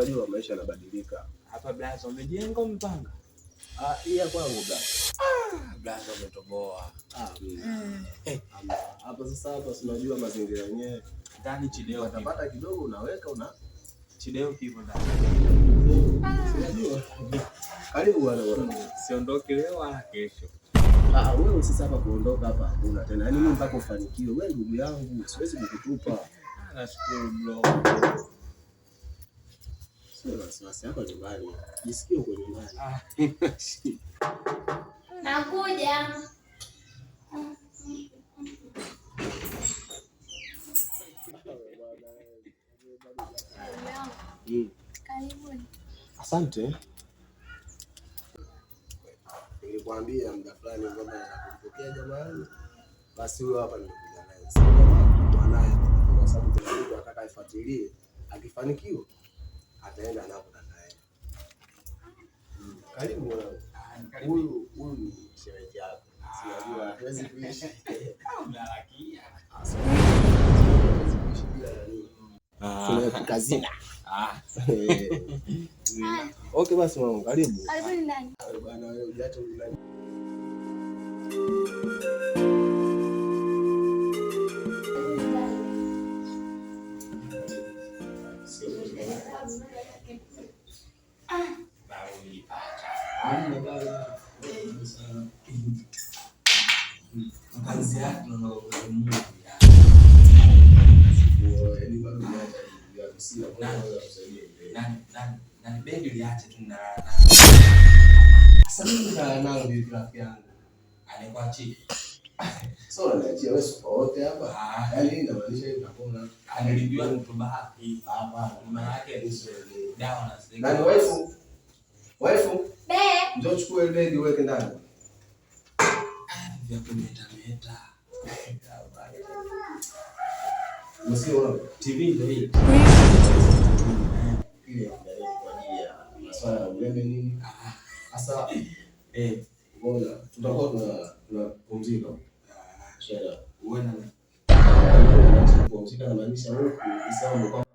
unajua maisha yanabadilika. Hapa blaza umejenga mpanga. Hii ya kwangu blaza. Blaza umetoboa. Hapa sasa unajua mazingira yenyewe. Ndani chideo utapata kidogo unaweka chideo kipo ndani. Unajua. Karibu bwana. Siondoke leo wala kesho. Wewe sasa hapa kuondoka hapa hakuna tena. Yaani mimi mpaka ufanikiwe. Wewe ndugu yangu, siwezi kukutupa. Nashukuru bro. Sio wasiwasi hapa nyumbani. Jisikie uko nyumbani. Nakuja. Karibuni. Asante. Nilikwambia muda fulani kwamba nakupokea jamani. Basi huyo hapa nimekuja naye. Sasa mwanae kwa sababu kuna mtu anataka ifuatilie. Akifanikiwa ataenda anapotaka yeye. Karibu mwanangu. Huyu ni shemeji yako. Sijajua hawezi kuishi. Unalakia. Kazina. Okay basi mwanangu, karibu. Karibuni ndani. Bwana wewe hujaacha ndani. Kazi yako na Mungu. Nani bendi uliacha tu na sasa mimi nao ndio rafiki yangu. Alikuwa chini. Sio anaachia wewe wote hapa. Yaani inamaanisha unapona. Analijua mtu bahati. Hapa maana yake ni dawa na sasa. Nani waifu? Waifu? Njoo chukua ile begi uweke ndani. Vya kumeta. Msio TV ndio hii. Ile kwa ajili ya masuala ya umeme nini? Sasa mbona tutakuwa tunapumzika. Shida. Uwe na kupumzika na maanisha huku isawa